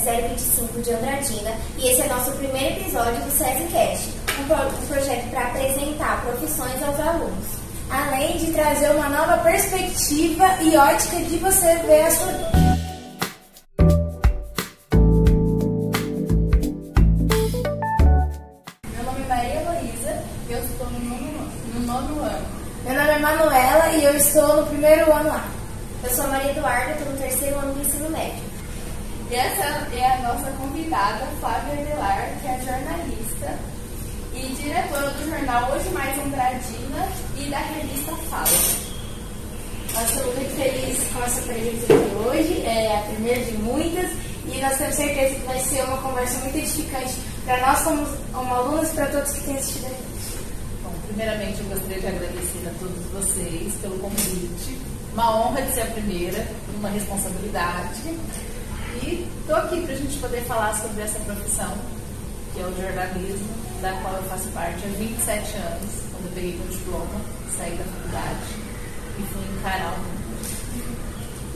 025 de Andradina e esse é nosso primeiro episódio do SESIcast, um projeto para apresentar profissões aos alunos. Além de trazer uma nova perspectiva e ótica de você ver a sua... Meu nome é Maria Luísa e eu estou no nono ano. Meu nome é Manuela e eu estou no primeiro ano lá. Eu sou a Maria Eduarda, estou no terceiro ano do ensino médio. E essa é a nossa convidada, Flávia Aguilar, que é jornalista e diretora do jornal Hoje Mais Andradina e da revista Fala. Nós estamos muito felizes com essa presença de hoje, é a primeira de muitas, e nós temos certeza que vai ser uma conversa muito edificante para nós como alunos e para todos que têm assistido a gente. Bom, primeiramente eu gostaria de agradecer a todos vocês pelo convite. Uma honra de ser a primeira, uma responsabilidade. E estou aqui para a gente poder falar sobre essa profissão, que é o jornalismo, da qual eu faço parte há 27 anos, quando eu peguei meu diploma, saí da faculdade e fui encarar o mundo.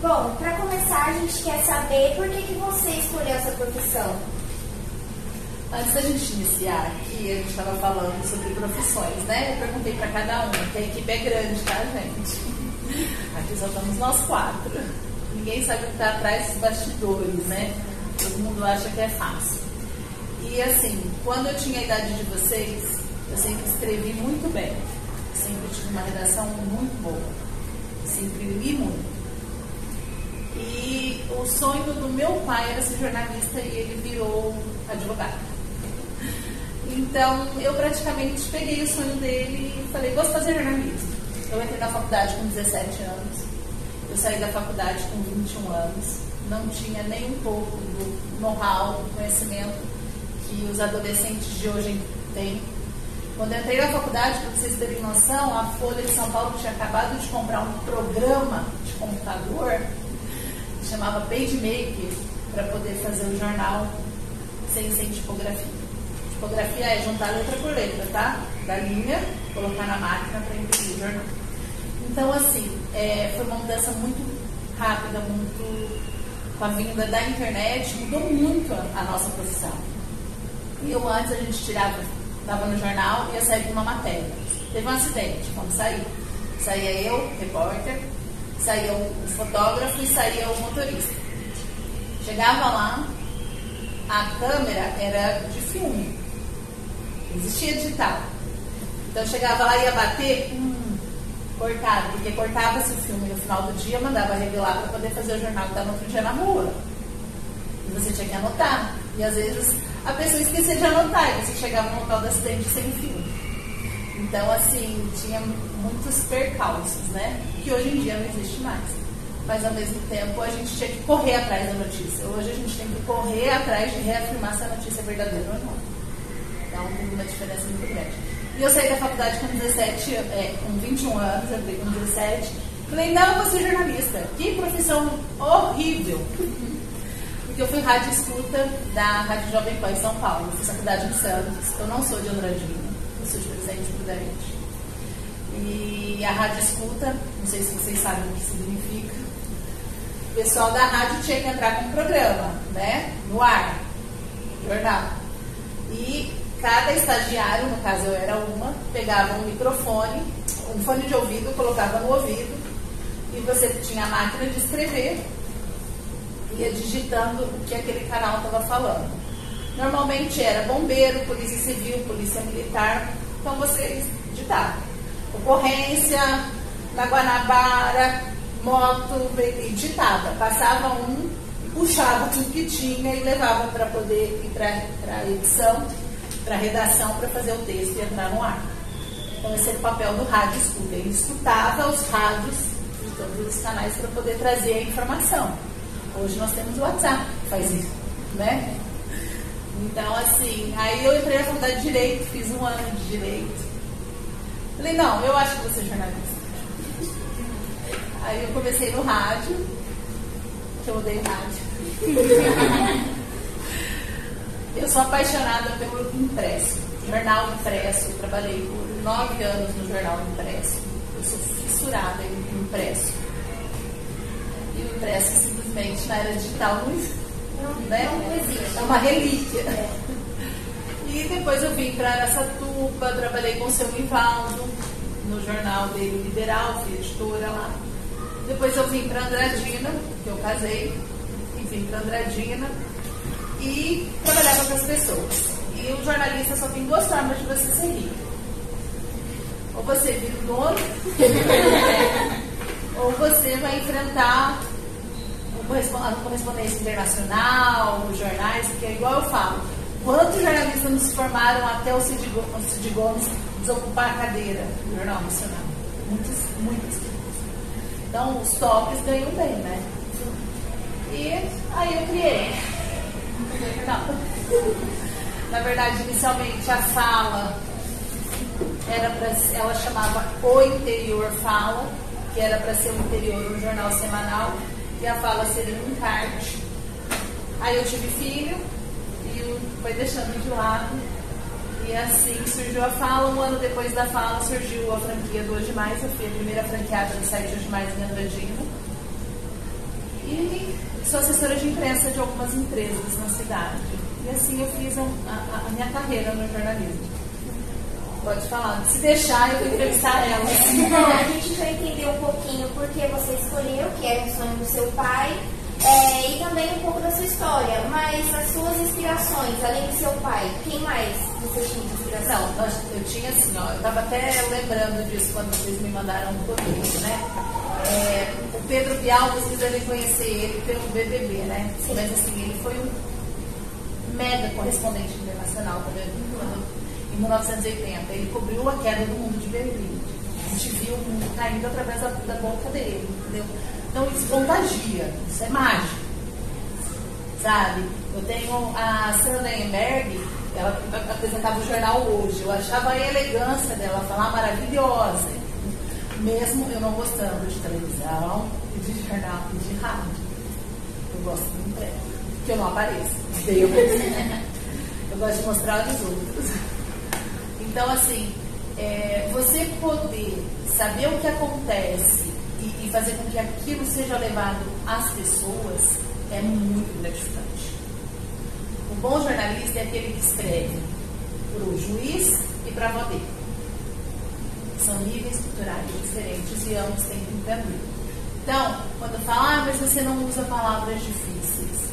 Bom, para começar, a gente quer saber por que você escolheu essa profissão. Antes da gente iniciar aqui, a gente estava falando sobre profissões, né? Eu perguntei para cada um, que a equipe é grande, tá, gente? Aqui só estamos nós 4. Ninguém sabe o que está atrás dos bastidores, né? Todo mundo acha que é fácil. E assim, quando eu tinha a idade de vocês, eu sempre escrevi muito bem. Sempre tive uma redação muito boa. Sempre li muito. E o sonho do meu pai era ser jornalista e ele virou advogado. Então, eu praticamente peguei o sonho dele e falei, vou fazer jornalismo. Eu entrei na faculdade com 17 anos. Eu saí da faculdade com 21 anos. Não tinha nem um pouco do know-how, do conhecimento que os adolescentes de hoje têm. Quando eu entrei na faculdade, para vocês terem noção, a Folha de São Paulo tinha acabado de comprar um programa de computador que chamava PageMaker para poder fazer o jornal sem tipografia. Tipografia é juntar letra por letra, tá? Da linha, colocar na máquina para imprimir o jornal. Então, assim, foi uma mudança muito rápida, muito com a vinda da internet, mudou muito a nossa profissão. E eu antes, a gente estava no jornal e ia sair de uma matéria. Teve um acidente, vamos sair. Saía eu, repórter, saía o fotógrafo e saía o motorista. Chegava lá, a câmera era de filme. Existia digital. Então chegava lá e ia bater, cortado, porque cortava-se o filme no final do dia, mandava revelar para poder fazer o jornal que estava no outro dia na rua. E você tinha que anotar. E às vezes a pessoa esquecia de anotar e você chegava no local do acidente sem filme. Então, assim, tinha muitos percalços, né? Que hoje em dia não existe mais. Mas ao mesmo tempo a gente tinha que correr atrás da notícia. Hoje a gente tem que correr atrás de reafirmar se a notícia é verdadeira ou não. Então tem uma diferença muito grande. E eu saí da faculdade com 21 anos, eu entrei com 17. Falei, não, eu vou ser jornalista. Que profissão horrível. Porque eu fui rádio escuta da Rádio Jovem Pan em São Paulo. Eu fiz faculdade em Santos. Eu não sou de Andradina, eu sou de Presidente Prudente. E a rádio escuta, não sei se vocês sabem o que significa. O pessoal da rádio tinha que entrar com um programa, né? No ar, jornal. E cada estagiário, no caso eu era uma, pegava um microfone, um fone de ouvido, colocava no ouvido e você tinha a máquina de escrever, ia digitando o que aquele canal estava falando. Normalmente era bombeiro, polícia civil, polícia militar, então você digitava. Ocorrência, na Guanabara, moto, e digitava. Passava um, puxava tudo que tinha e levava para poder ir para a edição, para a redação, para fazer o texto e entrar no ar. Então esse era o papel do rádio escuta. Ele escutava os rádios de todos os canais para poder trazer a informação. Hoje nós temos o WhatsApp que faz isso, né? Então, assim, aí eu entrei na faculdade de Direito, fiz um ano de Direito. Falei, não, eu acho que vou ser jornalista. Aí eu comecei no rádio, que eu odeio rádio. Eu sou apaixonada pelo impresso, jornal impresso. Eu trabalhei por 9 anos no jornal impresso. Eu sou fissurada em impresso. E o impresso simplesmente na era digital né? Não existe. É uma relíquia. E depois eu vim para Araçatuba, trabalhei com o seu Nivaldo, no jornal dele Liberal, fui editora lá. Depois eu vim para Andradina, que eu casei, e vim para Andradina e trabalhava com as pessoas. E o jornalista só tem duas formas de você ser rico. Ou você vira o dono, ou você vai enfrentar a correspondência internacional, os jornais, porque é igual eu falo. Quantos jornalistas nos formaram até o Cid Gomes desocupar a cadeira do Jornal Nacional? Muitas. Então, os tops ganham bem, né? E aí eu criei. Na verdade, inicialmente, a Fala ela chamava O Interior Fala, que era para ser o Interior, um jornal semanal, e a Fala seria um encarte. Aí eu tive filho, foi deixando de lado, e assim surgiu a Fala. Um ano depois da Fala surgiu a franquia do Hoje Mais. Eu fui a primeira franqueada do site Hoje Mais em Andradina, e sou assessora de imprensa de algumas empresas na cidade, e assim eu fiz a minha carreira no jornalismo. Pode falar, se deixar eu vou entrevistar ela. Então, a gente vai entender um pouquinho por que você escolheu, que era um sonho do seu pai, e também um pouco da sua história, mas as suas inspirações, além do seu pai, quem mais você tinha de inspiração? Não, eu tinha assim, ó, eu estava até lembrando disso quando vocês me mandaram um pouquinho, né? O Pedro Bial, vocês devem conhecer ele pelo BBB, né? Sim. Mas assim, ele foi um mega correspondente internacional em 1980. Ele cobriu a queda do mundo de Berlim. A gente viu o mundo caindo através da boca dele, entendeu? Então isso contagia, isso é mágico, sabe? Eu tenho a Sandra Leyenberg, ela apresentava o jornal Hoje. Eu achava a elegância dela falar maravilhosa, mesmo eu não gostando de televisão, de jornal e de rádio. Eu gosto do emprego, que eu não apareço. Eu gosto de mostrar aos outros. Então, assim, você poder saber o que acontece e fazer com que aquilo seja levado às pessoas é muito gratificante. O bom jornalista é aquele que escreve para o juiz e para a avó dele. São níveis culturais diferentes e ambos têm que entender. Então, quando fala, mas você não usa palavras difíceis,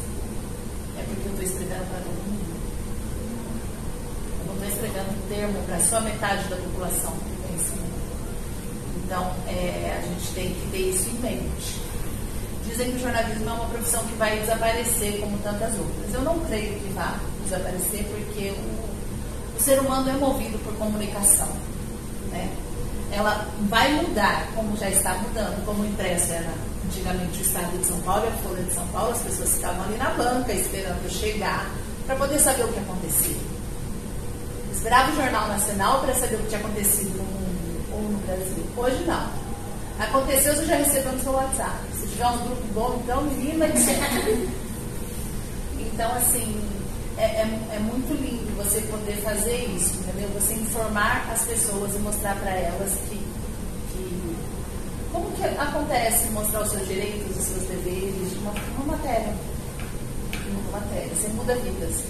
é porque eu estou escrevendo para todo mundo. Eu não estou escrevendo um termo para só metade da população que tem esse mundo. Então, a gente tem que ter isso em mente. Dizem que o jornalismo é uma profissão que vai desaparecer como tantas outras. Eu não creio que vá desaparecer, porque o ser humano é movido por comunicação, né? Ela vai mudar, como já está mudando, como o impresso era antigamente o Estado de São Paulo e a Folha de São Paulo. As pessoas ficavam ali na banca esperando chegar para poder saber o que acontecia. Esperava o Jornal Nacional para saber o que tinha acontecido no mundo ou no Brasil. Hoje não. Aconteceu, você já recebeu no seu WhatsApp. Se tiver um grupo bom, então menina, etc. Então, assim, é muito lindo você poder fazer isso, entendeu? Você informar as pessoas e mostrar para elas que como que acontece mostrar os seus direitos, os seus deveres de uma matéria. Uma matéria. Você muda vidas.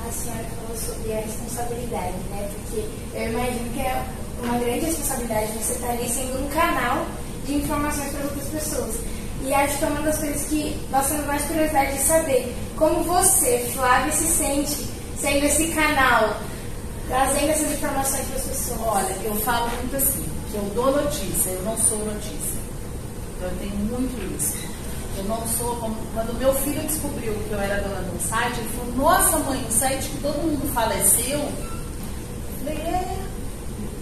A senhora falou sobre a responsabilidade, né? Porque eu imagino que é uma grande responsabilidade você estar ali sendo um canal de informações para outras pessoas. E acho que é uma das coisas que nós temos mais curiosidade de saber. Como você, Flávia, se sente sendo esse canal, trazendo essas informações para as pessoas? Olha, eu falo muito assim, que eu dou notícia, eu não sou notícia. Eu tenho muito isso. Eu não sou como... Quando meu filho descobriu que eu era dona de um site, ele falou, nossa mãe, um site que todo mundo faleceu. Eu falei,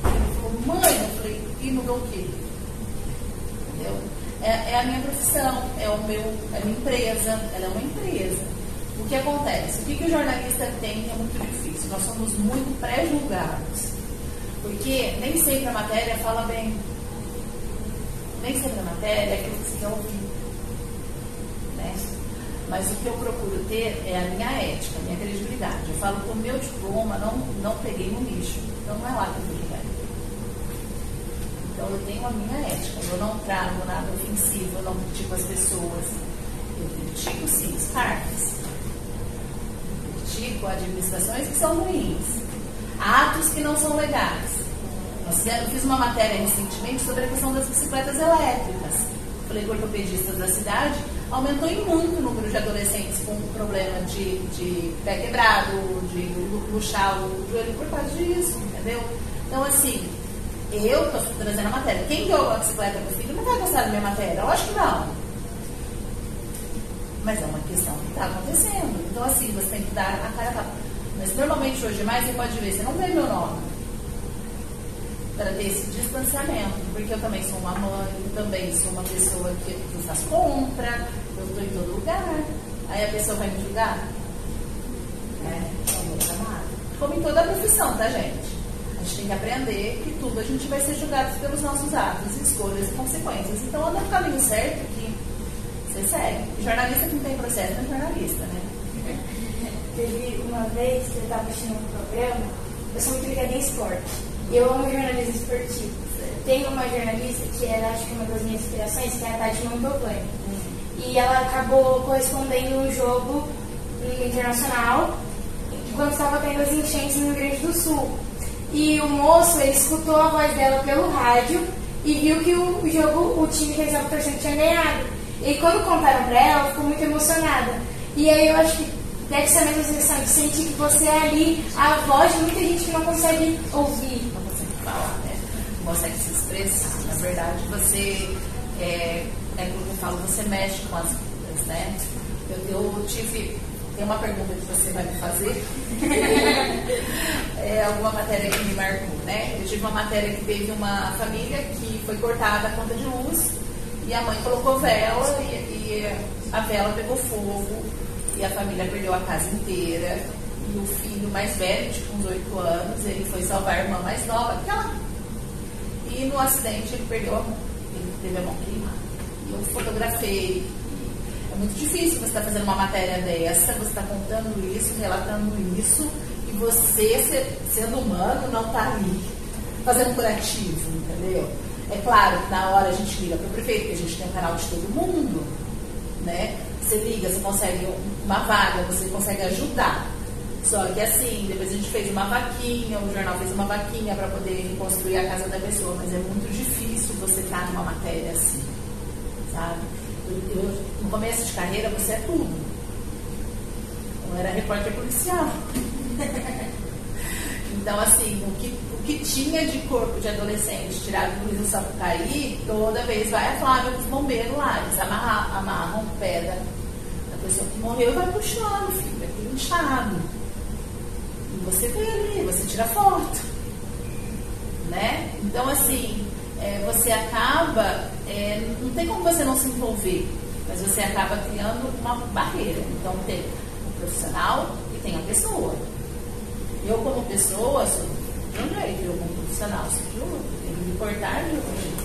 Ele falou, mãe, eu falei, e mudou o quê? Entendeu? É a minha profissão, é a minha empresa, ela é uma empresa. O que acontece? O que o jornalista tem é muito difícil. Nós somos muito pré-julgados. Porque nem sempre a matéria fala bem. Nem sempre a matéria é aquilo que você quer ouvir. Né? Mas o que eu procuro ter é a minha ética, a minha credibilidade. Eu falo que o meu diploma não peguei no lixo. Então não é lá que eu vou jogar. Então eu tenho a minha ética. Eu não trago nada ofensivo, eu não critico as pessoas. Eu critico sim, partes. Critico administrações que são ruins, atos que não são legais. Eu fiz uma matéria recentemente sobre a questão das bicicletas elétricas. Falei com ortopedistas da cidade, aumentou em muito o número de adolescentes com problema de pé quebrado, de luxar o joelho por causa disso, entendeu? Então, assim, eu estou trazendo a matéria. Quem deu a bicicleta para o filho não vai gostar da minha matéria? Eu acho que não. Mas é uma questão que está acontecendo. Então, assim, você tem que dar a cara a tapa. Mas, normalmente, hoje mais, você pode ver, você não vê meu nome. Para ter esse distanciamento. Porque eu também sou uma mãe, eu também sou uma pessoa que faz compra, eu estou em todo lugar. Aí a pessoa vai me julgar? Não vou chamar. Como em toda a profissão, tá, gente? A gente tem que aprender que tudo a gente vai ser julgado pelos nossos atos, escolhas e consequências. Então, anda no caminho certo que você segue. Jornalista que não tem processo não é jornalista, né? Teve uma vez que eu estava assistindo um programa, eu sou muito ligada em esporte. E eu amo jornalismo esportivo. Tem uma jornalista que era, acho que uma das minhas inspirações, que é a Tati Mantovani. E ela acabou correspondendo um jogo internacional quando estava tendo as enchentes no Rio Grande do Sul. E o moço, ele escutou a voz dela pelo rádio e viu que o time que eles estavam torcendo tinha ganhado. E quando contaram pra ela ficou muito emocionada. E aí eu acho que deve ser a mesma sensação de sentir que você é ali a voz de muita gente que não consegue ouvir. Não consegue falar, né? Não consegue se expressar. Na verdade, você, como eu falo, você mexe com as vidas, né? Tem uma pergunta que você vai me fazer. Alguma matéria que me marcou, né? Eu tive uma matéria que teve uma família que foi cortada a conta de luz e a mãe colocou vela e a vela pegou fogo e a família perdeu a casa inteira. E o filho mais velho, tipo uns 8 anos, ele foi salvar a irmã mais nova, e no acidente ele perdeu a mão. Ele teve a mão queimada. E eu fotografei. É muito difícil você estar fazendo uma matéria dessa, você está contando isso, relatando isso, e você, sendo humano, não está ali fazendo curativo, entendeu? É claro que na hora a gente liga para o prefeito, porque a gente tem um canal de todo mundo, né? Você liga, você consegue uma vaga, você consegue ajudar. Só que assim, depois a gente fez uma vaquinha, o jornal fez uma vaquinha para poder construir a casa da pessoa, mas é muito difícil você estar numa matéria assim, sabe? No começo de carreira, você é tudo. Eu era repórter policial. Então, assim, o que tinha de corpo de adolescente tirado do Rio Sapucaí, toda vez vai a Flávia com os bombeiros lá. Eles amarram o pé da pessoa que morreu e vai puxando, filho, aquele inchado. E você vê ali, você tira foto. Né? Então, assim, você acaba, não tem como você não se envolver, mas você acaba criando uma barreira. Então tem o profissional e tem a pessoa. Eu como pessoa sou de um jeito, eu como profissional sou de outro, tenho que me portar de outro jeito.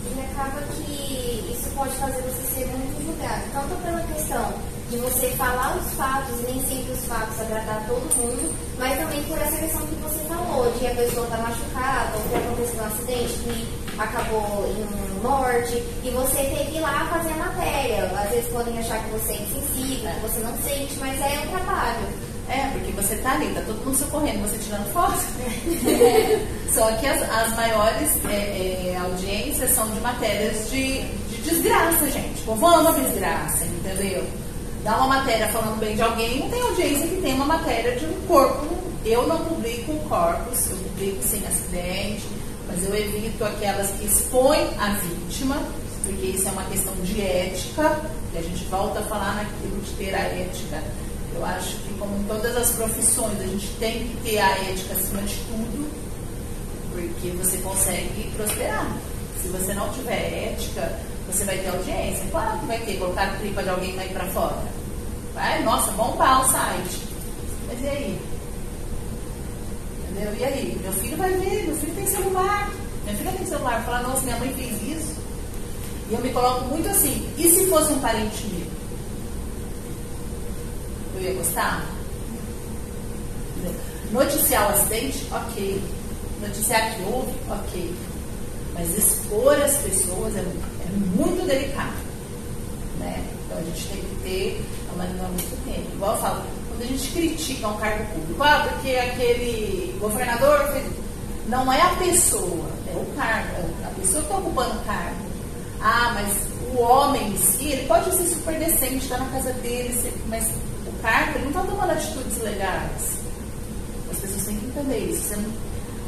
E acaba que isso pode fazer você ser muito julgado, tanto pela questão de você falar os fatos, nem sempre os fatos agradar todo mundo, mas também por essa questão que você falou, de a pessoa estar machucada, ou que aconteceu um acidente que acabou em morte, e você ter que ir lá fazer a matéria. Às vezes podem achar que você é insensível, que você não sente, mas é um trabalho. Porque você tá ali, tá todo mundo socorrendo, você tirando foto. Só que as maiores audiências são de matérias de desgraça, gente. O povo ama desgraça, entendeu? Dá uma matéria falando bem de alguém, não tem audiência que tem uma matéria de um corpo. Eu não publico corpos, eu publico sem acidente, mas eu evito aquelas que expõem a vítima, porque isso é uma questão de ética, e a gente volta a falar naquilo de ter a ética. Eu acho que, como em todas as profissões, a gente tem que ter a ética acima de tudo, porque você consegue prosperar. Se você não tiver ética, você vai ter audiência. Claro que vai ter, colocar a tripa de alguém e vai para fora. Vai, nossa, bombar o site. Mas e aí? Entendeu? E aí? Meu filho vai ver, meu filho tem celular. Minha filha tem celular. Vai falar, nossa, minha mãe fez isso. E eu me coloco muito assim, e se fosse um parente meu? Eu ia gostar? Noticiar o acidente, ok. Noticiar que houve, ok. Mas expor as pessoas é muito delicado, né? Então a gente tem que ter a maneira muito tempo. Igual eu falo, quando a gente critica um cargo público, porque aquele governador fez... Não é a pessoa, é o cargo, é a pessoa que está ocupando o cargo. Mas o homem em si, ele pode ser super decente, está na casa dele, mas o cargo, ele não está tomando atitudes legais. As pessoas têm que entender isso.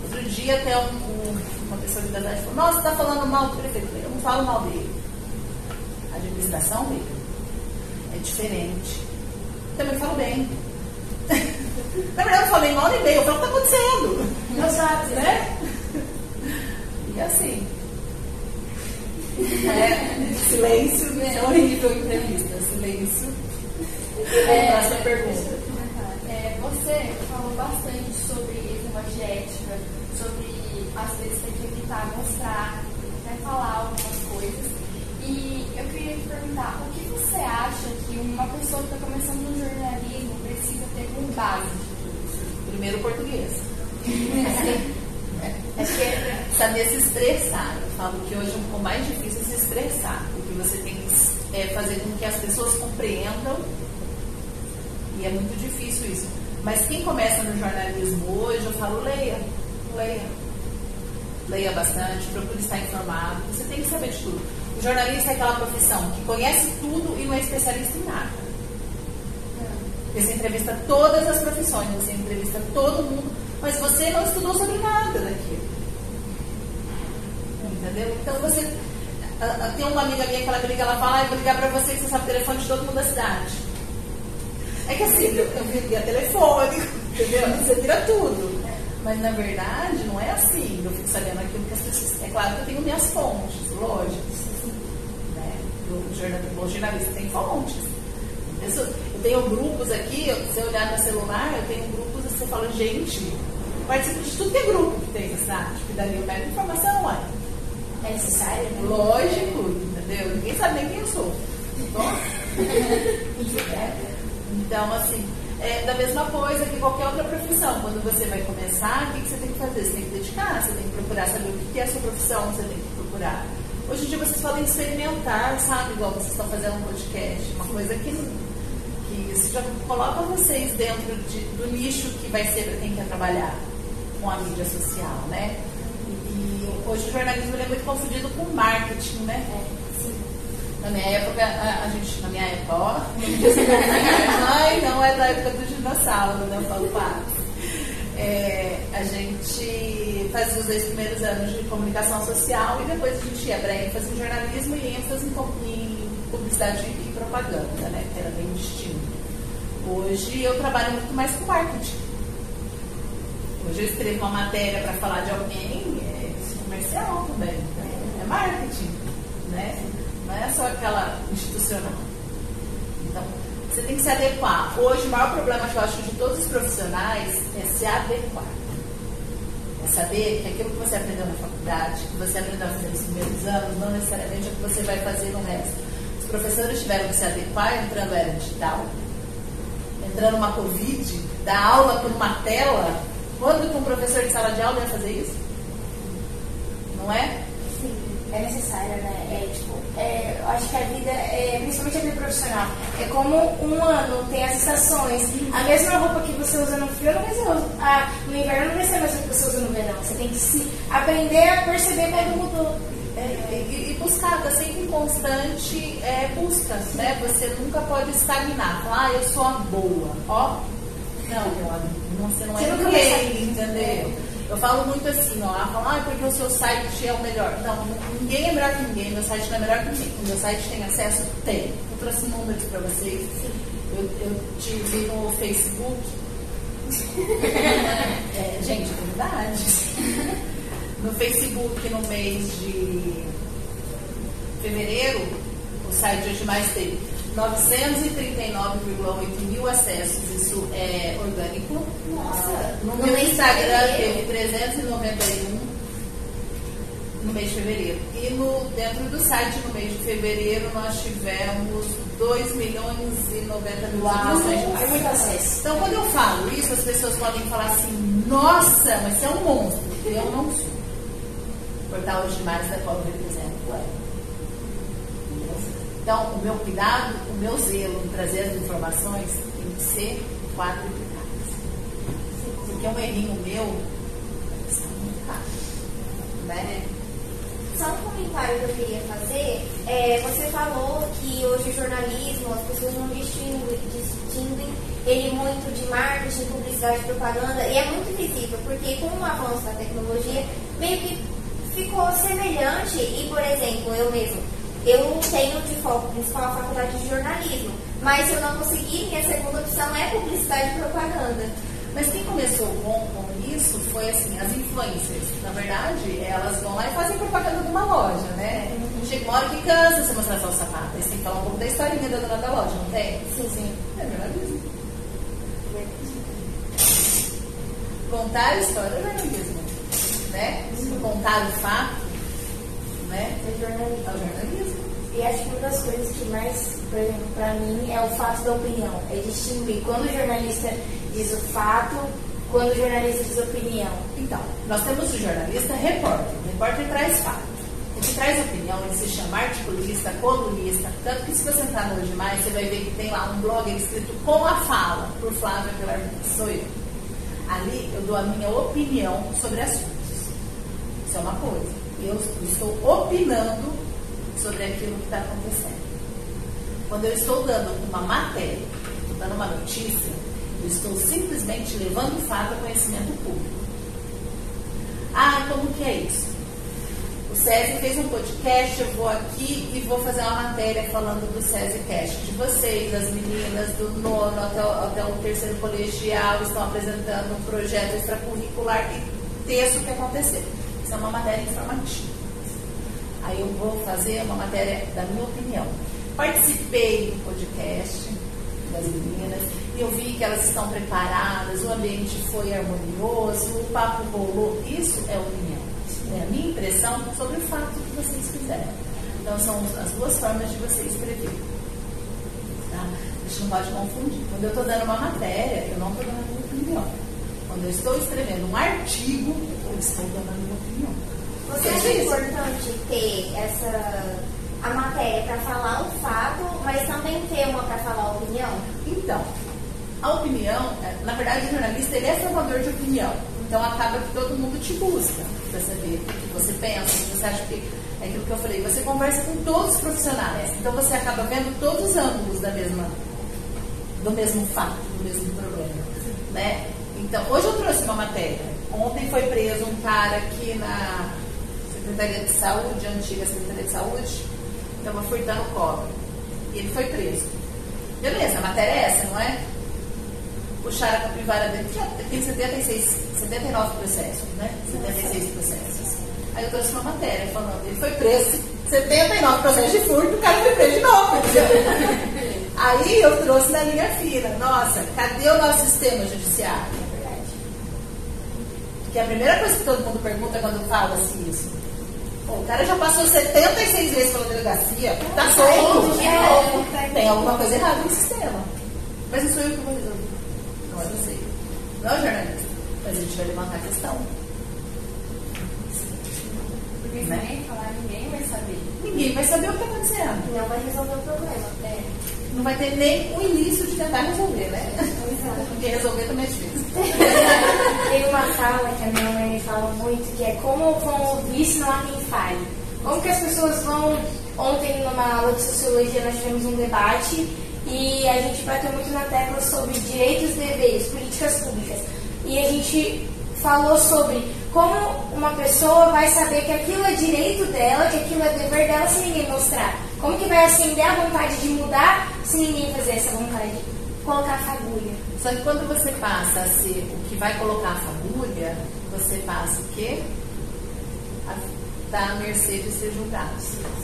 Outro dia até uma pessoa de verdade falou, nossa, você está falando mal do prefeito. Eu não falo mal dele. A administração dele é diferente. Também falo bem. Na verdade, eu não falei mal nem bem, eu falo o que está acontecendo. Não sabe, né? E assim. Silêncio, né? É horrível entrevista. Silêncio. Próxima pergunta. Você falou bastante sobre esse negócio de ética, sobre às vezes ter que evitar mostrar, até falar algumas coisas. E eu queria te perguntar, o que você acha que uma pessoa que está começando no jornalismo precisa ter como base de tudo isso? Primeiro, português. Saber se expressar. Eu falo que hoje o mais difícil é se expressar, porque você tem que fazer com que as pessoas compreendam, e é muito difícil isso. Mas quem começa no jornalismo hoje, eu falo, leia bastante, procure estar informado, você tem que saber de tudo. O jornalista é aquela profissão que conhece tudo e não é especialista em nada. Você entrevista todas as profissões, você entrevista todo mundo, mas você não estudou sobre nada daquilo. Entendeu? Então você... Tem uma amiga minha que ela briga, ela fala, eu vou ligar pra você que você sabe o telefone de todo mundo da cidade. É que assim, eu via telefone, entendeu? Você tira tudo. Mas na verdade não é assim. Eu fico sabendo aquilo que as pessoas... É claro que eu tenho minhas fontes, lógico. Né? O jornalista tem fontes. Eu tenho grupos aqui, se você olhar no celular, eu tenho grupos e você fala, gente, participo de tudo que é grupo que tem na cidade, que daria uma informação, ué. É necessário, né? Lógico, entendeu? Ninguém sabe nem quem eu sou. Bom? Então, assim, é da mesma coisa que qualquer outra profissão. Quando você vai começar, o que você tem que fazer? Você tem que dedicar, você tem que procurar saber o que é a sua profissão, você tem que procurar. Hoje em dia vocês podem experimentar, sabe? Igual vocês estão fazendo um podcast, uma coisa que isso já coloca vocês dentro do nicho que vai ser para quem quer trabalhar com a mídia social, né? E hoje o jornalismo é muito confundido com marketing, né? Sim. Na minha época, ai, não é da época do dinossauro, né? Eu falo fácil. A gente fazia os 2 primeiros anos de comunicação social e depois a gente ia para ênfase em jornalismo e ênfase em publicidade e propaganda, né? Que era bem distinto. Hoje eu trabalho muito mais com marketing. Hoje eu escrevo uma matéria para falar de alguém, é comercial também, é marketing, né? Não é só aquela institucional. Então, você tem que se adequar. Hoje, o maior problema que eu acho de todos os profissionais é se adequar. É saber que aquilo que você aprendeu na faculdade, que você aprendeu a fazer nos primeiros anos, não necessariamente é o que você vai fazer no resto. Os professores tiveram que se adequar, entrando era digital, entrando uma Covid, dar aula por uma tela. Quando que um professor de sala de aula ia fazer isso? Não é? Sim, é necessário, né? Eu acho que a vida, principalmente a vida profissional, é como um ano, tem as estações. A mesma roupa que você usa no frio não vai ser no inverno, não vai ser a mesma que você usa no verão. Você tem que se aprender a perceber quando mudou. E buscar, está sempre em constante busca, né? Você nunca pode estagnar, falar, eu sou a boa, ó. Não, meu amigo, você não é ninguém, entendeu? Eu falo muito assim, ó, porque o seu site é o melhor. Não, ninguém é melhor que ninguém, meu site não é melhor que ninguém. O meu site tem acesso? Tem. Eu trouxe números para vocês. Eu te vi no Facebook. Gente, é verdade. No Facebook, no mês de fevereiro, o site hoje mais tem 939,8 mil acessos, isso é orgânico. Nossa! No meu Instagram teve 391 no mês de fevereiro. E dentro do site, no mês de fevereiro, nós tivemos 2 milhões e 90 mil acesso. Então, quando eu falo isso, as pessoas podem falar assim, nossa, mas você é um monstro. Eu não sou. O portal Hoje Mais da qual eu represento é. Então, o meu cuidado, o o meu zelo em trazer as informações tem que ser quadruplicadas. Porque um errinho meu está muito caro, né? Só um comentário que eu queria fazer. Você falou que hoje o jornalismo, as pessoas não distinguem ele muito de marketing, publicidade, propaganda, e é muito visível, porque com o avanço da tecnologia, meio que ficou semelhante. E, por exemplo, eu tenho de foco principal a faculdade de jornalismo, mas se eu não conseguir, minha segunda opção é publicidade e propaganda. Mas quem começou com isso foi assim, as influencers. Na verdade, elas vão lá e fazem propaganda de uma loja, né? Chega uma hora que cansa você mostrar só o sapato. Aí você tem que falar um pouco da historinha da dona da loja, não tem? Sim. É jornalismo. Contar a história é jornalismo, né? Contar o fato, né? É jornalismo. É o jornalismo. E acho que uma das coisas que mais, por exemplo, para mim, é o fato da opinião. É distinguir quando o jornalista diz o fato, quando o jornalista diz opinião. Então, nós temos o jornalista repórter. O repórter traz fato. O que traz opinião, ele se chama articulista, colunista. Tanto que se você entrar no Hoje Mais, você vai ver que tem lá um blog escrito com a fala, por Flávia Pilar, sou eu. Ali eu dou a minha opinião sobre assuntos. Isso é uma coisa. Eu estou opinando sobre aquilo que está acontecendo. Quando eu estou dando uma matéria, estou dando uma notícia, eu estou simplesmente levando o fato ao conhecimento público. Ah, como que é isso? O SESI fez um podcast, eu vou aqui e vou fazer uma matéria falando do SESI Cast, de vocês, as meninas do nono até o terceiro colegial estão apresentando um projeto extracurricular e texto que aconteceu. Isso é uma matéria informativa. Aí eu vou fazer uma matéria da minha opinião. Participei do podcast das meninas e eu vi que elas estão preparadas, o ambiente foi harmonioso, o papo rolou. Isso é opinião. É a minha impressão sobre o fato que vocês fizeram. Então são as duas formas de você escrever. Tá? A gente não pode confundir. Quando eu estou dando uma matéria, eu não estou dando a minha opinião. Quando eu estou escrevendo um artigo, eu estou dando a minha opinião. Você acha importante ter a matéria para falar um fato, mas também ter uma para falar a opinião? Então, a opinião, na verdade o jornalista ele é formador de opinião. Então acaba que todo mundo te busca para saber o que você pensa, o que você acha que é aquilo que eu falei. Você conversa com todos os profissionais, então você acaba vendo todos os ângulos do mesmo fato, do mesmo problema, né? Então, hoje eu trouxe uma matéria. Ontem foi preso um cara aqui na Secretaria de Saúde, a antiga Secretaria de Saúde, estava furtando cobre. E ele foi preso. Beleza, a matéria é essa, não é? Puxaram a capivara dele, já tem 79 processos, né? 76 processos. Aí eu trouxe uma matéria falando, ele foi preso, 79 processos de furto, o cara foi preso de novo. Aí eu trouxe na linha fina, nossa, cadê o nosso sistema judiciário? É verdade. Porque a primeira coisa que todo mundo pergunta quando fala-se isso, o cara já passou 76 vezes pela delegacia, tá solto, tem alguma coisa errada no sistema. Mas não sou eu que vou resolver. Não é você. Não é o jornalista. Mas a gente vai levantar a questão. Porque se ninguém falar, ninguém vai saber. Ninguém vai saber o que está acontecendo. Não vai resolver o problema. Não vai ter nem o início de tentar resolver, né? Porque resolver também é difícil. Tem uma fala que a minha mãe me fala muito, que é como ouvir se não há quem fale. Como que as pessoas vão... Ontem, numa aula de sociologia, nós tivemos um debate e a gente bateu muito na tecla sobre direitos e deveres, políticas públicas. E a gente falou sobre como uma pessoa vai saber que aquilo é direito dela, que aquilo é dever dela se ninguém mostrar. Como que vai acender a vontade de mudar se ninguém fazer essa vontade de colocar a fagulha? Só que quando você passa a ser o que vai colocar a fagulha, você passa o quê? Está à mercê de ser julgado.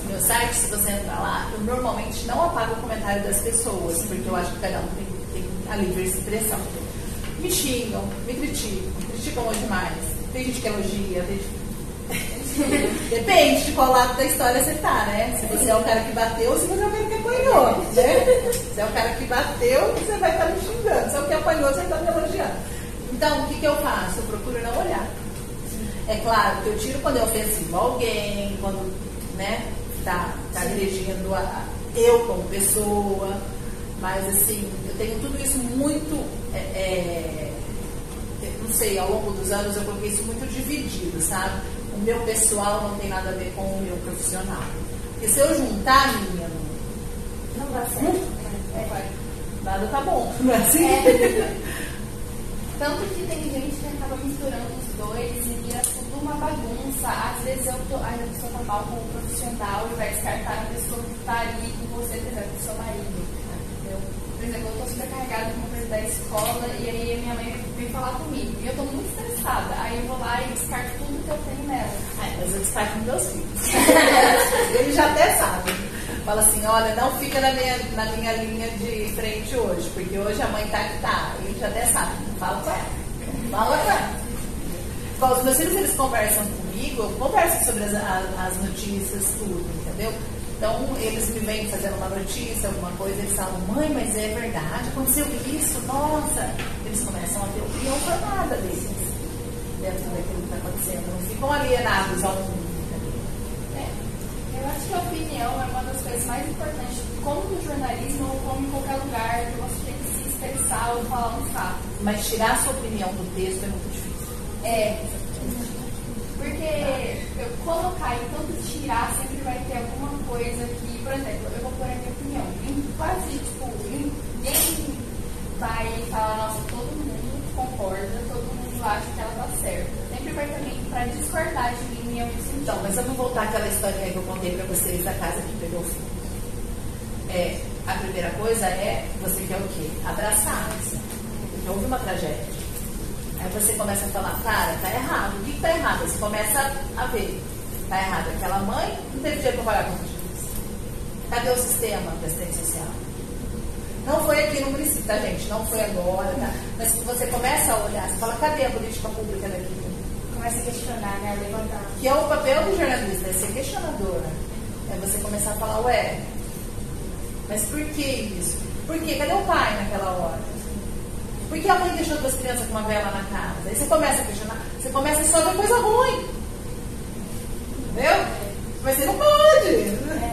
No meu site, se você entrar lá, eu normalmente não apago o comentário das pessoas, porque eu acho que cada um tem a livre expressão. Me xingam, me criticam hoje mais. Tem gente que elogia, tem gente... Depende de qual lado da história você tá, né? Se você é o cara que bateu, ou se você é o cara que apanhou, né? Se é o cara que bateu, você vai estar me xingando. Se é o que apanhou, você vai estar me elogiando. Então, o que eu faço? Eu procuro não olhar. É claro que eu tiro quando é ofensivo a alguém, quando, né, tá agredindo eu como pessoa, mas assim, eu tenho tudo isso muito, não sei, ao longo dos anos eu coloquei isso muito dividido, sabe? O meu pessoal não tem nada a ver com o meu profissional. Porque se eu juntar a minha, Não dá certo. nada tá bom, não é assim? Tanto que tem gente que acaba misturando os dois e vira tudo uma bagunça. Às vezes a pessoa tá mal com o profissional e vai descartar a pessoa que tá ali com você, por exemplo, o seu marido. Entendeu? Por exemplo, eu tô sobrecarregada com uma coisa da escola e aí a minha mãe vem falar comigo. E eu tô muito estressada. Aí eu vou lá e descarto tudo que eu tenho nela. Mas eu descarto com meus filhos. Eles já até sabem. Fala assim, olha, não fica na minha linha de frente hoje, porque hoje a mãe tá que tá. Eles já até sabem, não fala com ela. Não fala com ela. Bom, os meus filhos, eles conversam comigo, eu converso sobre as notícias, tudo, entendeu? Então, eles me vêm fazendo uma notícia, alguma coisa, eles falam, mãe, mas é verdade, aconteceu isso, nossa. Eles começam a ter opinião formada deles, dentro daquilo que está acontecendo. Não ficam alienados ao mundo. Eu acho que a opinião é uma das coisas mais importantes, como no jornalismo ou como em qualquer lugar, que você tem que se expressar ou falar um fato. Mas tirar a sua opinião do texto é muito difícil. Porque quando eu caio tanto tirar, sempre vai ter alguma coisa que, por exemplo, eu vou pôr a minha opinião. Ninguém vai falar, nossa, todo mundo concorda, todo mundo acha que ela tá certa. Sempre vai ter alguém para discordar de mim em algum sentido. Então, mas vamos voltar àquela história que eu contei para vocês da casa que pegou fogo. A primeira coisa é, você quer o quê? Abraçar. Porque houve uma tragédia. Aí você começa a falar, cara, tá errado. O que tá errado? Você começa a ver. Tá errado. Aquela mãe não teve dinheiro para pagar com justiça. Cadê o sistema de assistência social? Não foi aqui no município, tá, gente? Não foi agora, tá? Mas você começa a olhar, você fala, cadê a política pública daqui? Começa a questionar, né? A levantar. Que é o papel do jornalista, é ser questionadora. É você começar a falar, ué, mas por que isso? Por quê? Cadê o pai naquela hora? Por que a mãe deixou duas crianças com uma vela na casa? Aí você começa a questionar, você começa só a ver coisa ruim. Entendeu? Mas você não pode.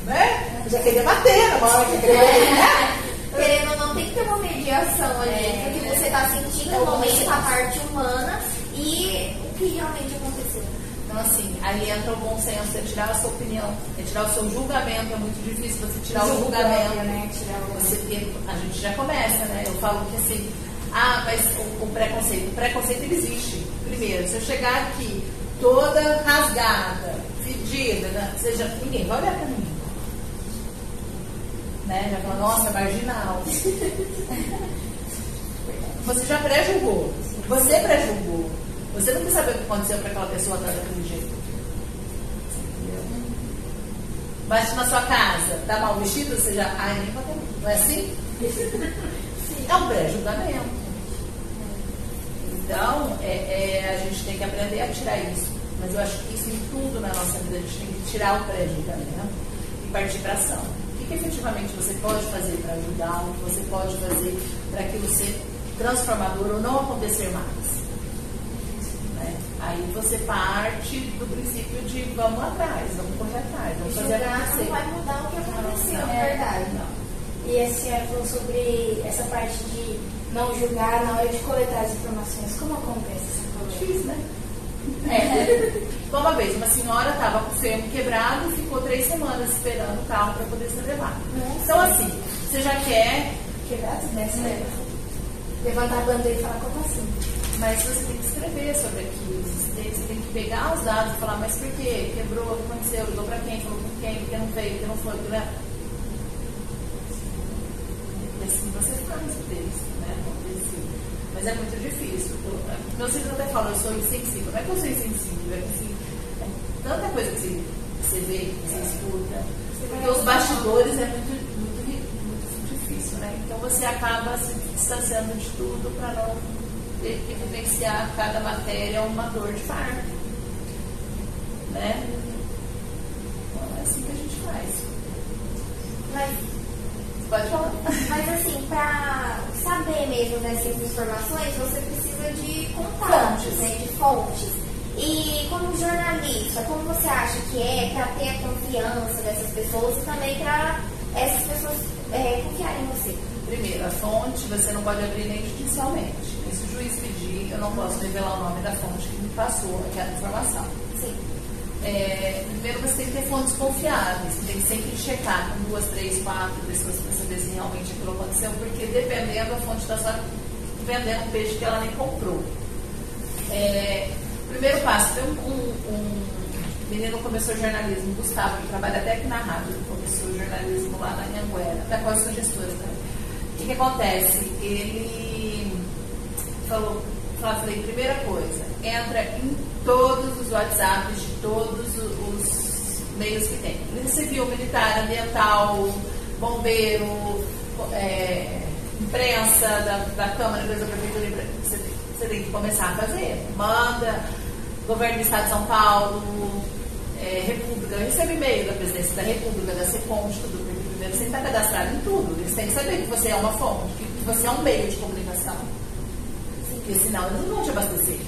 Né? Eu já queria bater na mãe, já queria bater. Querendo ou não, tem que ter uma mediação ali, porque você está sentindo o momento, a parte humana e o que realmente aconteceu. Então, assim, aí entra o bom senso, é tirar a sua opinião, é tirar o seu julgamento. É muito difícil você tirar o julgamento, né? A gente já começa, né? Eu falo que assim, mas o preconceito ele existe. Primeiro, se eu chegar aqui toda rasgada, fedida, né? Ninguém vai olhar pra mim. Né? Já fala, nossa, marginal. Você já pré-julgou. Você pré-julgou. Você não quer saber o que aconteceu para aquela pessoa estar daquele jeito. Entendeu? Mas na sua casa, tá mal vestido, você já. Ai, nem pode. Não é assim? É um pré-julgamento. Então, a gente tem que aprender a tirar isso. Mas eu acho que isso em tudo na nossa vida, a gente tem que tirar o pré-julgamento e partir para ação. O que efetivamente você pode fazer para ajudar, o que você pode fazer para aquilo ser transformador ou não acontecer mais. Né? Aí você parte do princípio de vamos atrás, vamos correr atrás, vamos fazer acontecer. Não vai mudar o que aconteceu, é verdade. Não. E a senhora falou sobre essa parte de não julgar na hora de coletar as informações. Como acontece essa coisa? Difícil, né? Uma vez, uma senhora estava com o fêmur quebrado e ficou 3 semanas esperando o carro para poder ser levado. Então, assim, você já quer. Quebrado, né? Levantar a bandeira e falar como assim? Mas você tem que escrever sobre aquilo. Você tem que pegar os dados e falar, mas por quê? Quebrou, o que aconteceu? Ligou para quem? Falou com quem? Por que não veio? Por que não foi? Por que não... E assim você faz o texto, né? Mas é muito difícil. Meus filhos até falam, eu sou insensível. Não é que eu sou insensível, é que assim, é tanta coisa que você vê, que você escuta. Porque os bastidores é muito difícil, né? Então você acaba se distanciando de tudo para não ter que vivenciar cada matéria uma dor de parto. Né? Então é assim que a gente faz. Mas pode falar. Mas assim, para saber mesmo dessas informações, você precisa de contatos, né, de fontes. E como jornalista, como você acha que é para ter a confiança dessas pessoas e também para essas pessoas confiarem em você? Primeiro, a fonte você não pode abrir nem judicialmente. E se o juiz pedir, eu não posso revelar o nome da fonte que me passou aquela informação. Sim. Primeiro você tem que ter fontes confiáveis, você tem que sempre checar com 2, 3, 4 pessoas para saber se realmente aquilo aconteceu, porque dependendo a fonte está só vendendo um peixe que ela nem comprou. Primeiro passo, tem um menino começou jornalismo, Gustavo, que trabalha até aqui na rádio, começou jornalismo lá na Anhanguera, da qual eu sou gestora também. O que acontece? Ele falei, primeira coisa, entra em todos os WhatsApps de todos os meios que tem. Civil, militar, ambiental, bombeiro, imprensa da Câmara, da Prefeitura, você tem que começar a fazer. Manda, governo do Estado de São Paulo, República, eu recebo e-mail da Presidência da República, da CEPOM, tudo, porque primeiro você está cadastrado em tudo. Eles têm que saber que você é uma fonte, que você é um meio de comunicação. Porque senão eles não vão te abastecer.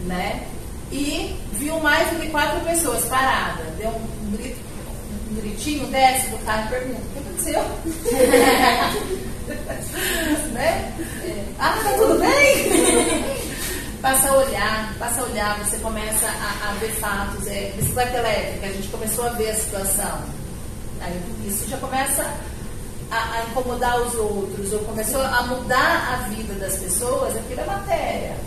Né? E viu mais do que 4 pessoas paradas. Deu um gritinho, desce do carro e pergunta: o que aconteceu? Né? Tá tudo bem? Passa a olhar, você começa a ver fatos. Bicicleta elétrica, a gente começou a ver a situação. Aí, isso já começa a incomodar os outros, ou começou a mudar a vida das pessoas. Aquilo é matéria.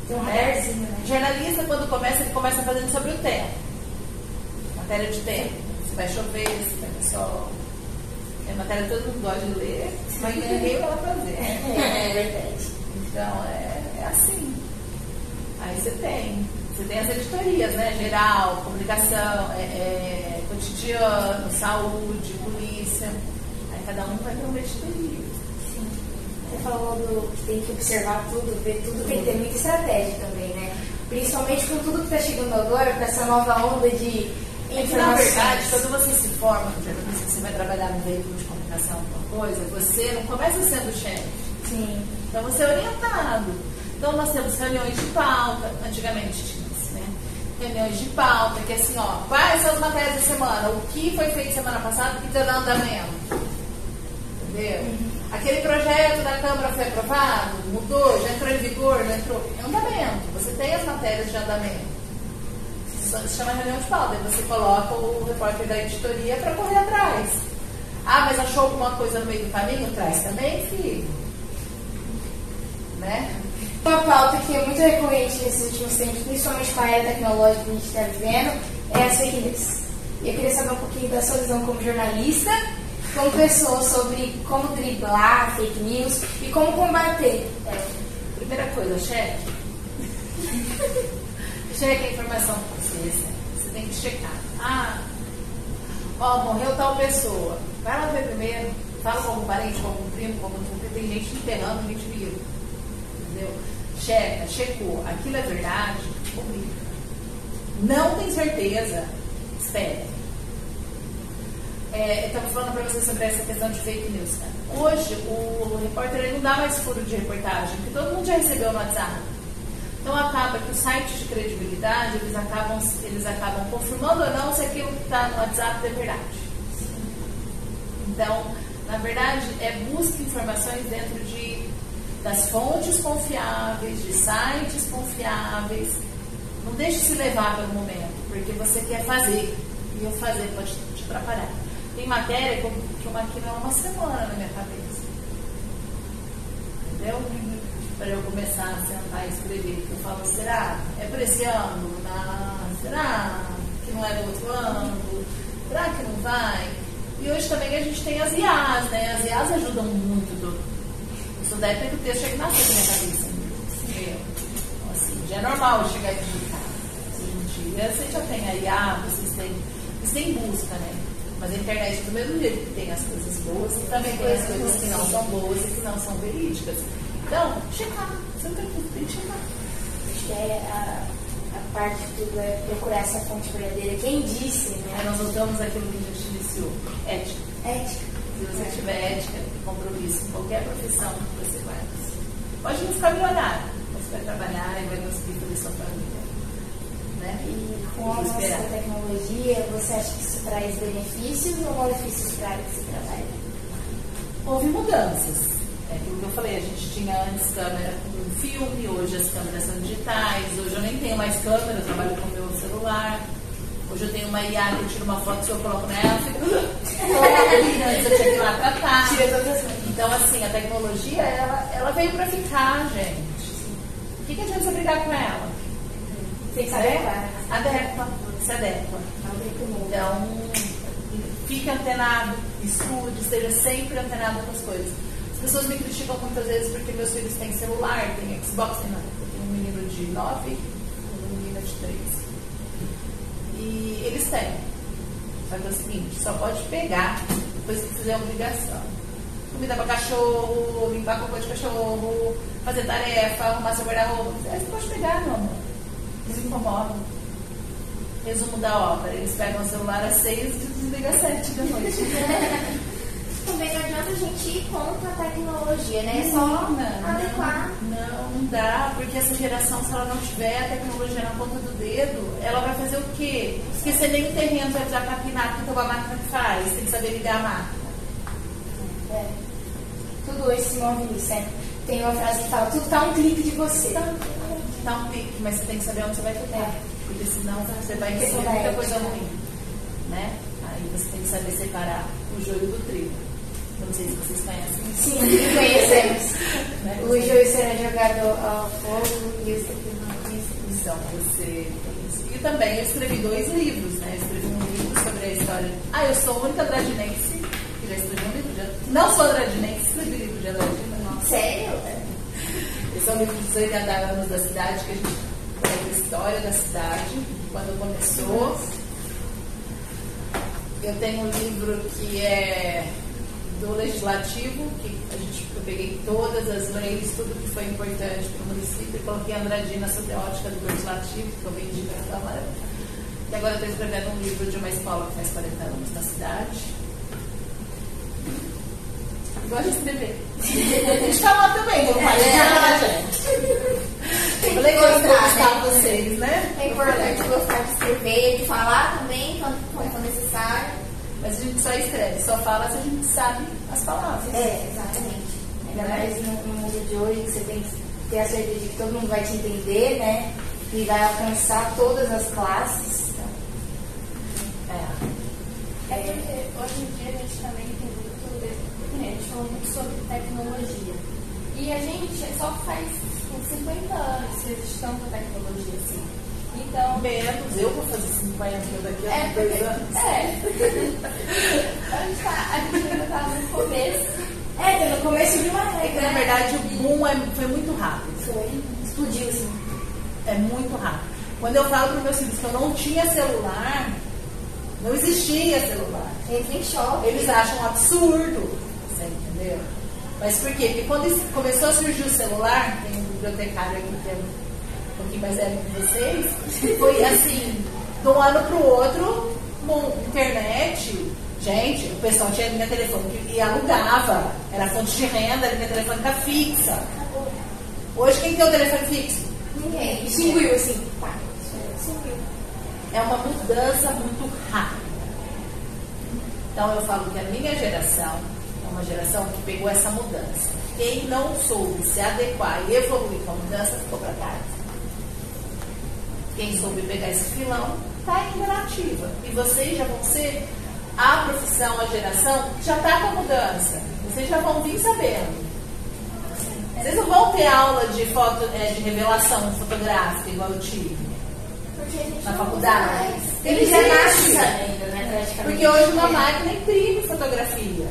Tem um radarzinho, né? Jornalista, quando começa, ele começa fazendo sobre o tempo. Matéria de tempo. Se vai chover, se vai ter sol. É matéria que todo mundo gosta de ler, mas ninguém vai lá fazer. É verdade. Então, é assim. Aí você tem as editorias, né? Geral, comunicação, cotidiano, saúde, polícia. Aí cada um vai ter uma editoria. Sim. Você falou que tem que observar tudo, ver tudo, tem que ter muita estratégia também, né? Principalmente com tudo que está chegando agora, com essa nova onda de informações. Na verdade, quando você se forma no jornalismo, você vai trabalhar no veículo de comunicação, alguma coisa, você não começa sendo chefe. Sim. Então você é orientado. Então nós temos reuniões de pauta, antigamente tinha isso, né? Reuniões de pauta, que assim, quais são as matérias da semana? O que foi feito semana passada, o que está dando andamento? Entendeu? Aquele projeto da Câmara foi aprovado, mudou, já entrou em vigor, não entrou? Andamento. Você tem as matérias de andamento. Isso se chama reunião de pauta. Aí você coloca o repórter da editoria para correr atrás. Mas achou alguma coisa no meio do caminho? Traz também, filho. Né? Uma pauta que é muito recorrente nesses últimos tempos, principalmente com a era tecnológica que a gente está vivendo, é as fake news. Eu queria saber um pouquinho da sua visão como jornalista, como pessoa, sobre como driblar fake news e como combater. Primeira coisa, cheque. Cheque a informação que você recebe. Você tem que checar. Morreu tal pessoa. Vai lá ver primeiro. Fala com algum parente, com algum primo, porque tem gente enterrando, gente viva. Entendeu? Checou. Aquilo é verdade, publica. Não tem certeza, espere. Estamos falando para você sobre essa questão de fake news. Né? Hoje, o repórter ele não dá mais furo de reportagem, porque todo mundo já recebeu no WhatsApp. Então, acaba que os sites de credibilidade, eles acabam confirmando ou não se aquilo que está no WhatsApp é verdade. Então, na verdade, busque informações dentro das fontes confiáveis, de sites confiáveis. Não deixe se levar pelo momento, porque você quer fazer, e o fazer pode te atrapalhar. Tem matéria que eu maquino há uma semana na minha cabeça. Entendeu? Para eu começar a sentar e escrever. Eu falo, será? É para esse ano? Será que não é do outro ano? Será que não vai? E hoje também a gente tem as IAs, né? As IAs ajudam muito. Eu sou da época que o texto chega na minha cabeça. Então, assim, já é normal chegar e digitar. Hoje em dia você já tem a IA, vocês têm busca, né? Mas a internet, do mesmo jeito que tem as coisas boas, também tem as coisas que não são boas e que não são verídicas. Então, checar. Você tem que checar. Acho que a parte de tudo é procurar essa fonte verdadeira. Quem disse, né? Aí nós voltamos àquilo que a gente iniciou. Ética. Se você tiver ética e compromisso em qualquer profissão que você vai, pode não ficar milionário, mas você vai trabalhar e vai conseguir fazer sua família. Né? E com a avanço da tecnologia, você acha que isso traz benefícios ou malefícios para a área que você trabalha? Houve mudanças. É aquilo que eu falei, a gente tinha antes câmera com filme, hoje as câmeras são digitais, hoje eu nem tenho mais câmera, eu trabalho com o meu celular. Hoje eu tenho uma IA que eu tiro uma foto, se eu coloco nela, fica... antes eu tinha que ir lá tratar. Então, assim, a tecnologia, ela veio para ficar, gente. O que adianta você brigar com ela? Tem que saber? Se adequa. Então, fique antenado, estude, esteja sempre antenado com as coisas. As pessoas me criticam muitas vezes porque meus filhos têm celular, têm Xbox, tem nada. Eu tenho um menino de 9 e uma menina de 3. E eles têm. Só que é o seguinte, só pode pegar depois que fizer obrigação. Comida para cachorro, limpar cocô de cachorro, fazer tarefa, arrumar seu guarda-roupa. Aí você pode pegar, meu amor. Eles incomodam. Resumo da obra, eles pegam o celular às 6 e desligam às 7 da noite. Também não adianta a gente ir contra a tecnologia, né? É só adequar. Não dá, porque essa geração, se ela não tiver a tecnologia na ponta do dedo, ela vai fazer o quê? Porque você nem o terreno vai precisar capinar, porque tem uma máquina que faz, tem que saber ligar a máquina. Tudo hoje se move nisso, né? Tem uma frase que fala, tudo está um clique de você. Tá um clique, mas você tem que saber onde você vai tocar. Porque senão você vai receber muita coisa ruim. Né? Aí você tem que saber separar o joio do trigo. Não sei se vocês conhecem. Sim, conhecemos. Né? O joio será jogado ao fogo e os trigo não conhecemos. Então, você... E também eu escrevi 2 livros, né? Eu escrevi um livro sobre a história... eu sou a única andradinense que já escrevi um livro de... Não sou andradinense, escrevi livro de Andradina. Não. Sério? Esse é um livro dos 80 anos da cidade, que a gente conta a história da cidade, quando começou. Eu tenho um livro que é do Legislativo, que eu peguei todas as leis, tudo que foi importante para o município, e coloquei a Andradina sob a ótica do Legislativo, que eu vendi para a Câmara. E agora eu estou escrevendo um livro de uma escola que faz 40 anos na cidade. Gosto de escrever. A gente fala também, não faz nada, gente. É legal entrevistar vocês, né? É importante gostar de escrever, de falar também, quando for necessário. Mas a gente só escreve, só fala se a gente sabe as palavras. Exatamente. Ainda mais no mundo de hoje, que você tem que ter a certeza de que todo mundo vai te entender, né? E vai alcançar todas as classes. Então. É porque hoje em dia a gente também tem muito, a gente falou muito sobre tecnologia. E a gente só faz 50 anos que existe tanta tecnologia assim. Então, menos, eu vou fazer 50 daqui a 2 anos. A gente ainda está no começo. No começo de uma regra. Na verdade, o boom foi muito rápido. Foi, explodiu assim. É muito rápido. Quando eu falo para os meus filhos que eu não tinha celular, não existia celular. Entra em choque. Eles acham um absurdo. Você entendeu? Mas por quê? Porque quando começou a surgir o celular, tem um bibliotecário aqui que é um pouquinho mais velho que vocês, foi assim, de um ano para o outro, internet, gente, o pessoal tinha linha telefônica e alugava, era fonte de renda, linha telefônica fixa. Hoje quem tem o telefone fixo? Ninguém. Extinguiu assim. Extinguiu. É uma mudança muito rápida. Então eu falo que a minha geração é uma geração que pegou essa mudança. Quem não soube se adequar e evoluir com a mudança ficou para trás. Quem soube pegar esse filão está ainda na ativa. E vocês já vão ser a profissão, a geração que já está com a mudança. Vocês já vão vir sabendo. Vocês não vão ter aula de foto, de revelação fotográfica igual eu tive na faculdade. Ele já nasce sabendo, né? Praticamente. Porque hoje uma máquina imprime fotografia.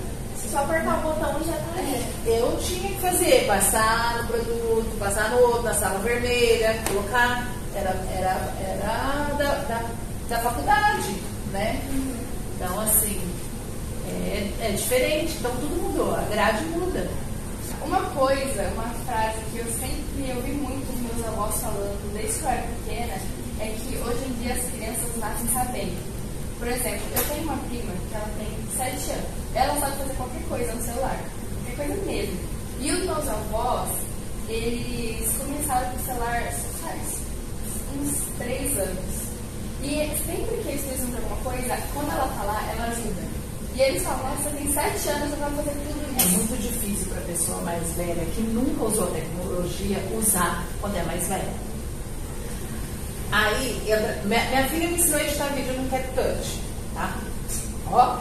Só apertar o botão e já tá aí. Eu tinha que fazer, passar no produto, passar no outro, na sala vermelha, colocar. Era da faculdade, né? Então, assim, é diferente. Então, tudo mudou. A grade muda. Uma frase que eu sempre ouvi muito os meus avós falando, desde que eu era pequena, é que hoje em dia as crianças nascem sabendo. Por exemplo, eu tenho uma prima que ela tem 7 anos. Ela sabe fazer qualquer coisa no celular. Qualquer coisa mesmo. E os meus avós eles começaram com o celular faz uns 3 anos. E sempre que eles precisam de alguma coisa, quando ela tá lá, ela ajuda. E eles falam, nossa, tem 7 anos, eu vou fazer tudo É isso. muito difícil para a pessoa mais velha que nunca usou tecnologia usar quando é mais velha. Aí, minha filha me ensinou a editar vídeo no CapCut, tá? Ó.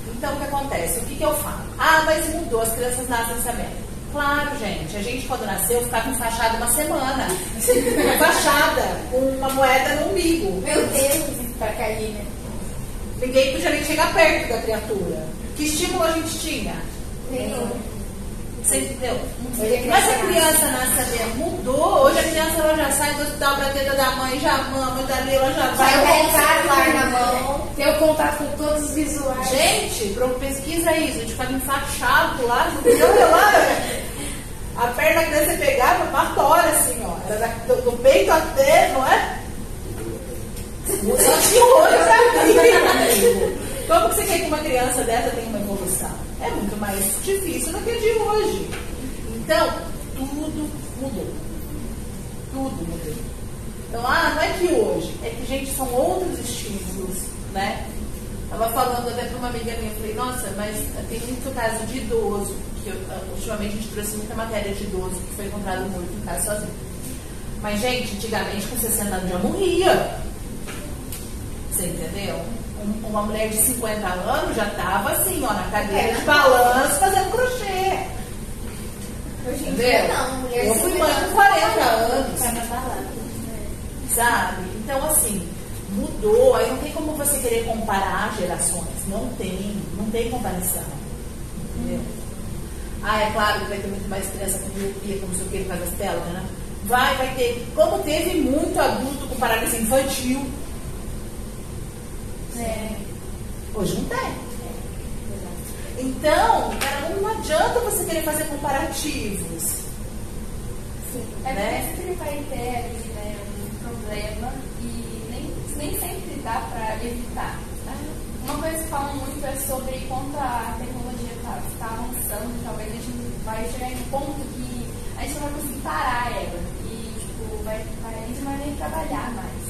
Então, o que acontece? O que eu falo? Ah, mas mudou, as crianças nascem sabendo. Claro, gente, a gente quando nasceu ficava enfaixada uma semana. Enfaixada, com uma moeda no umbigo. Meu Deus, pra cair, né? Ninguém podia nem chegar perto da criatura. Que estímulo a gente tinha? Nenhum. Você entendeu? Hoje Mas a criança nasce sabendo, mudou. Hoje a criança ela já sai do hospital pra dentro da mãe, já mama, dali ela já vai. Vai o contato na mão, ter o contato com todos os visuais. Gente, pesquisa isso, a gente ficava enfaixado lá, não lá. A perna da criança pegava uma tora assim, ó. Era do peito até, não é? Só tinha o olho pra mim. Como que você quer que uma criança dessa tenha uma evolução? É muito mais difícil do que a de hoje. Então, tudo mudou. Tudo mudou. Então, não é que hoje, é que, gente, são outros estímulos, né? Estava falando até para uma amiga minha, eu falei, nossa, mas tem muito caso de idoso, que ultimamente a gente trouxe muita matéria de idoso que foi encontrado morto em casa sozinho. Mas, gente, antigamente com 60 anos já morria. Você entendeu? Uma mulher de 50 anos já estava assim, ó, na cadeira de balanço fazendo crochê. Hoje em dia não, mulher Eu fui mãe com 40 anos. Vai na balada. Sabe? Então, assim, mudou. Aí não tem como você querer comparar gerações. Não tem comparação. Entendeu? É claro que vai ter muito mais criança com miopia, como sei o que, por causa das telas, né? Vai ter. Como teve muito adulto com paralisia infantil. Hoje não tem. Então, não adianta você querer fazer comparativos. É né? porque sempre vai ter ali, né, um problema e nem sempre dá para evitar. Uma coisa que falam muito é sobre quanto a tecnologia está avançando, talvez a gente vai chegar em um ponto que a gente não vai conseguir parar ela e tipo, a gente não vai nem trabalhar mais.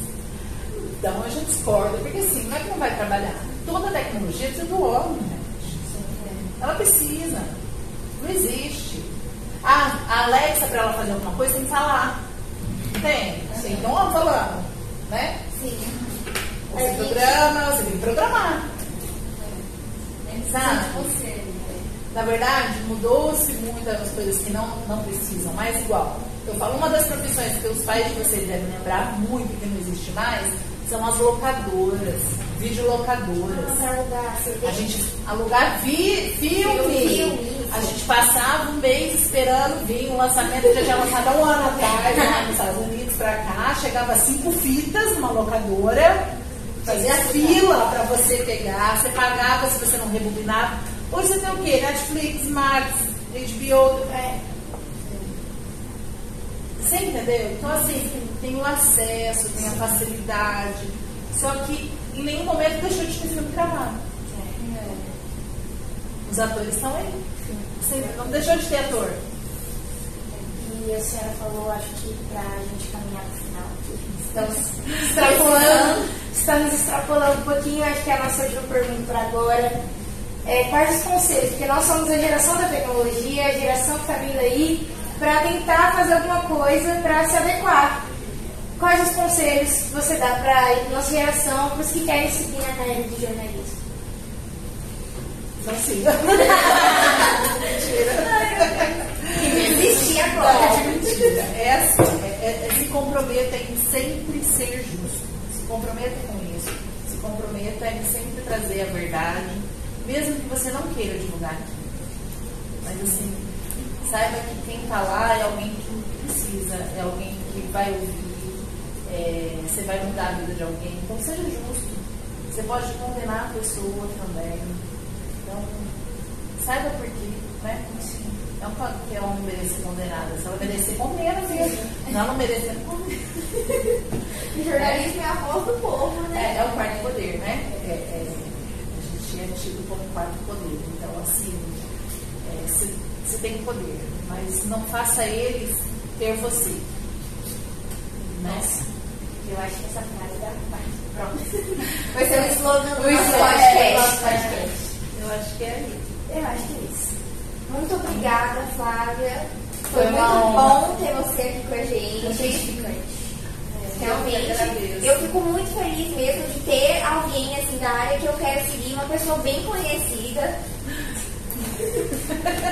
Então eu já discordo, porque assim, não é que não vai trabalhar. Toda tecnologia precisa do homem, gente. Ela precisa. Não existe. A Alexa, para ela fazer alguma coisa, tem que falar. Não tem? Sim. Então, ó, falando. Né? Sim. Você programa, você tem que programar. Sabe? Você, né? Na verdade, mudou-se muitas coisas que não precisam, mas igual. Eu falo, uma das profissões que os pais de vocês devem lembrar muito, que não existe mais, são as locadoras, videolocadoras. A gente alugar filme. A gente passava um mês esperando vir um lançamento que já tinha lançado há um ano atrás, lá nos Estados Unidos pra cá. Chegava 5 fitas numa locadora, fazia fila pra você pegar, você pagava se você não rebobinava. Hoje você tem o quê? Netflix, Max, HBO. Você entendeu? Então, assim, tem o acesso, tem a facilidade. Só que em nenhum momento deixou de ter filme gravado. Os atores estão aí. Você não deixou de ter ator. E a senhora falou, acho que pra gente caminhar pro final. Estamos extrapolando um pouquinho, acho que é a nossa última pergunta para agora. Quais os conselhos? Porque nós somos a geração da tecnologia, a geração que está vindo aí para tentar fazer alguma coisa para se adequar. Quais os conselhos que você dá para a nossa geração, para os que querem seguir na carreira de jornalismo? Não siga. Existe agora. Mentira. Se comprometa em sempre ser justo. Se comprometa com isso. Se comprometa em sempre trazer a verdade, mesmo que você não queira divulgar aquilo. Mas assim, saiba que quem está lá é alguém que precisa, é alguém que vai ouvir, você vai mudar a vida de alguém. Então seja justo. Você pode condenar a pessoa também. Então, saiba por quê, né? Não pode que ela não merece ser condenada. Se ela merecer, condena, filho. Se ela não merecer, não condena. O jornalismo é a voz do povo, né? É o quarto poder, né? A gente é tido como quarto poder. Então, assim, você tem poder, mas não faça eles ter você. Né? Eu acho que essa frase dá mais. Pronto. Vai ser o slogan do O nosso nosso podcast. podcast. Eu acho que é isso. Eu acho que é isso. Muito obrigada, Flávia. Foi Foi muito uma honra. bom ter você aqui com a gente. Muito edificante. Realmente, Eu que agradeço. eu fico muito feliz mesmo de ter alguém assim da área que eu quero seguir, uma pessoa bem conhecida.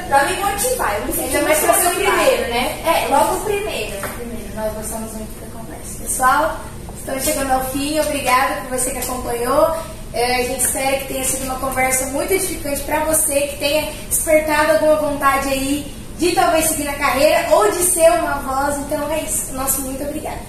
Pra me motivar, eu me sinto Ainda mais pra ser o motivada. primeiro, né? É, logo o primeiro. Primeiro, nós gostamos muito da conversa. Pessoal, estamos chegando ao fim. Obrigada por você que acompanhou. A gente espera que tenha sido uma conversa muito edificante para você, que tenha despertado alguma vontade aí de talvez seguir na carreira ou de ser uma voz. Então é isso. Nosso muito obrigada.